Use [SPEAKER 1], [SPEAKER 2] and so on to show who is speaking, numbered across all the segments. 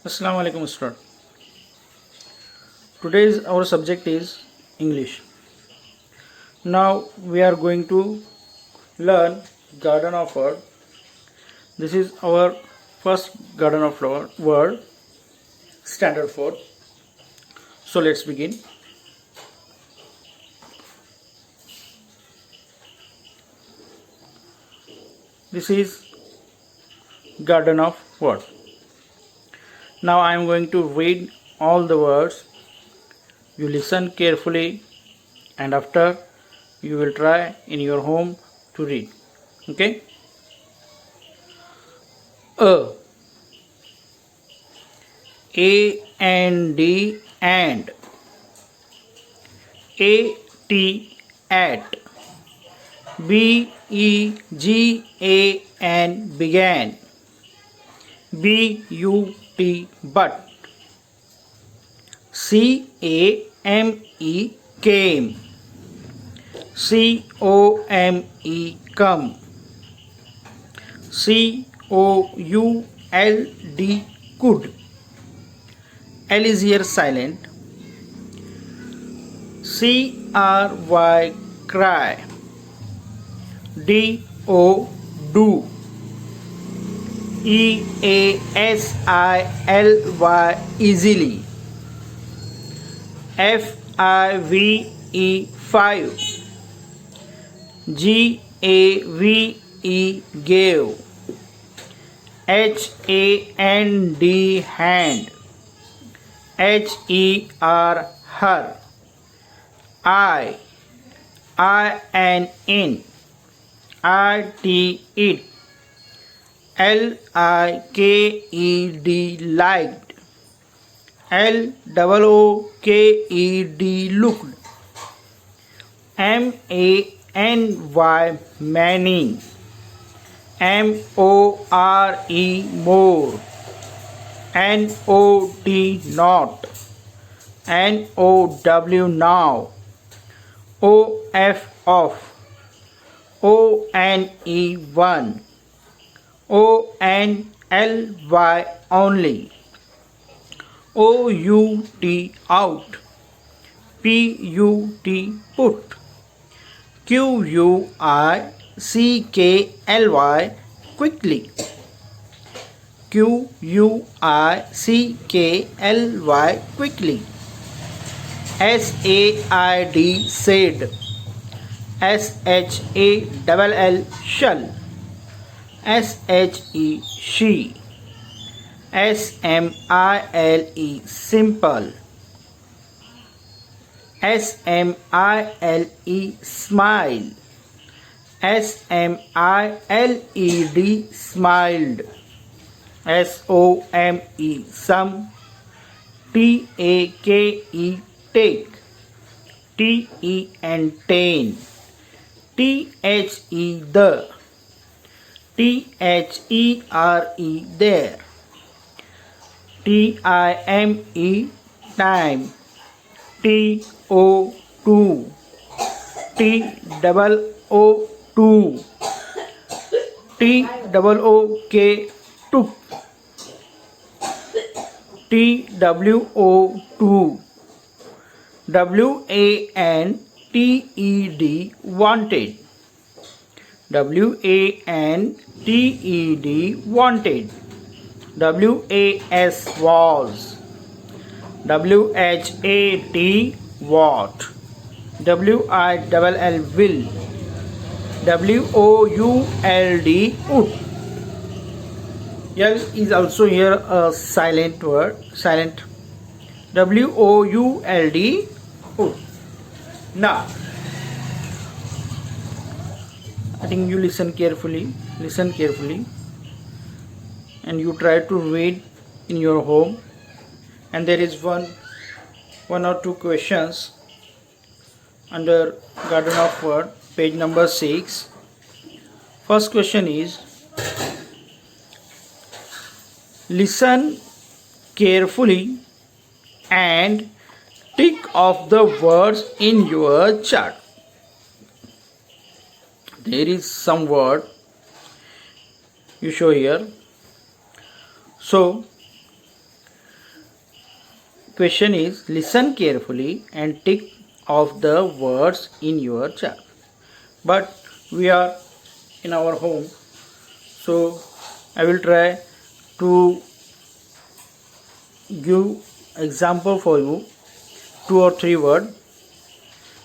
[SPEAKER 1] Assalamu alaikum student. Today's our subject is English. Now we are going to learn garden of word. This is our first garden of word, standard 4th. So let's begin. This is garden of word. Now I am going to read all the words. You listen carefully and after you will try in your home to read. Okay? A-N-D and A-T at B-E-G-A-N began B-U-T but C-A-M-E came C-O-M-E come C-O-U-L-D could L is here silent C-R-Y cry D-O do E-A-S-I-L-Y easily F-I-V-E 5 G-A-V-E gave H-A-N-D hand H-E-R her I-N in I-T it L-I-K-E-D liked L-O-O-K-E-D looked M-A-N-Y many M-O-R-E more N-O-T not N-O-W now O-F off O-N-E one O-N-L-Y only O-U-T out P-U-T put Q-U-I-C-K-L-Y quickly Q-U-I-C-K-L-Y quickly S-A-I-D said S-H-A-L-L shall S-H-E she S-M-I-L-E simple S-M-I-L-E smile S-M-I-L-E-D smiled S-O-M-E some T-A-K-E take T-E-N ten T-H-E the T-H-E-R-E there T-I-M-E time T-O-2 T-O-O-2 T-O-O-K took T-W-O-2 W-A-N-T-E-D wanted W-A-N-T-E-D wanted W-A-S was W-H-A-T what W-I-L-L will W-O-U-L-D would L is also here a silent word silent W-O-U-L-D would now I think you listen carefully and you try to read in your home and there is one or two questions under garden of word page number 6 first question is listen carefully and tick off the words in your chart there is some word you show here so question is listen carefully and tick off the words in your chart. But we are in our home, so I will try to give example for you, 2 or 3 words.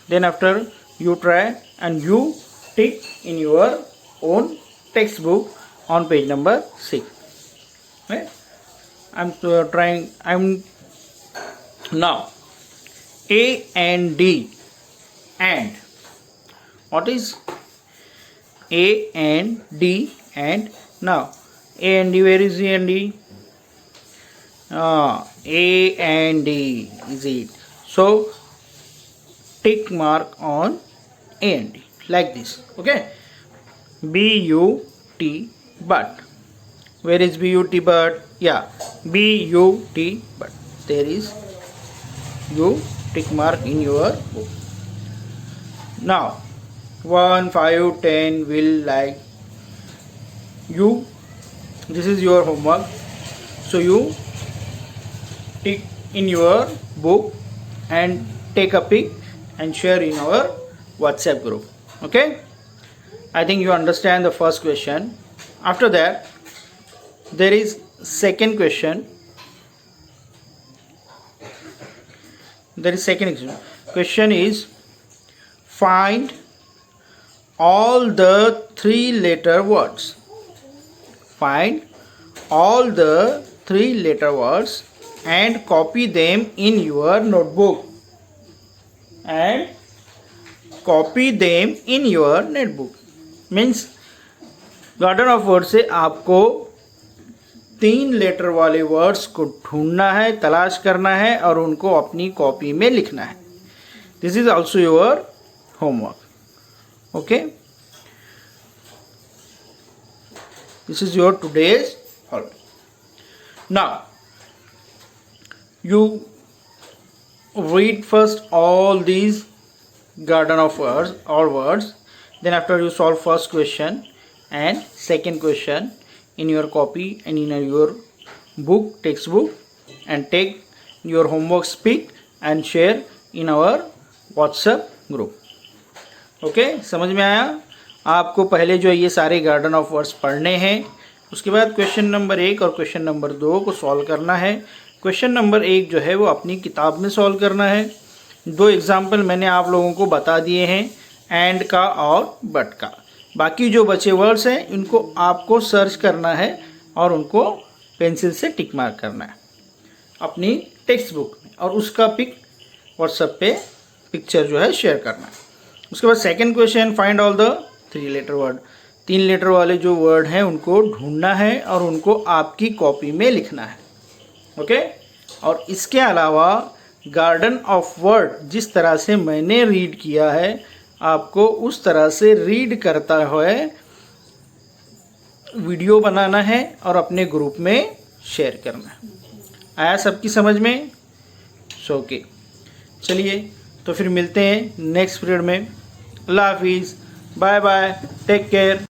[SPEAKER 1] Then after you try and you tick in your own textbook on page number 6. Right? I'm now A and D. And what is A and D? And now A and D, where is A and D? A and D is it. So tick mark on A and D like this. Okay. B-U-T, but. Where is B-U-T, but? Yeah, B-U-T, but. There is you tick mark in your book. Now 1, 5, 10 will like you. This is your homework. So you tick in your book and take a pic and share in our WhatsApp group. Okay. I think you understand the first question. After that, there is second question. Question is find all the 3-letter words. Find all the 3-letter words and copy them in your notebook. And copy them in your notebook. Means garden of word से आपको 3 letter वाले words को ढूंढना है, तलाश करना है और उनको अपनी कॉपी में लिखना है. This is also your homework. Okay, this is your today's homework. Now you read first all these garden of words or words. Then after you solve first question and second question in your copy and in your book, textbook, and take your homework pic and share in our WhatsApp group. Okay, समझ में आया? आपको पहले जो ये सारे garden of words पढ़ने हैं, उसके बाद क्वेश्चन नंबर 1 और क्वेश्चन नंबर 2 को सॉल्व करना है. क्वेश्चन नंबर 1 जो है वो अपनी किताब में सॉल्व करना है. 2 एग्जाम्पल मैंने आप लोगों को बता दिए हैं, एंड का और बट का. बाकी जो बचे वर्ड्स हैं इनको आपको सर्च करना है और उनको पेंसिल से टिक मार्क करना है अपनी टेक्स्ट बुक में, और उसका पिक व्हाट्सएप पे पिक्चर जो है शेयर करना है. उसके बाद second question, find all the three letter word. 3 letter वाले जो वर्ड हैं उनको ढूंढना है और उनको आपकी कॉपी में लिखना है. ओके. और इसके अलावा गार्डन ऑफ वर्ड जिस तरह से मैंने रीड किया है, आपको उस तरह से रीड करता हुए वीडियो बनाना है और अपने ग्रुप में शेयर करना है. आया सबकी समझ में? ओके, चलिए तो फिर मिलते हैं नेक्स्ट पीरियड में. अल्लाह हाफिज़, बाय बाय, टेक केयर.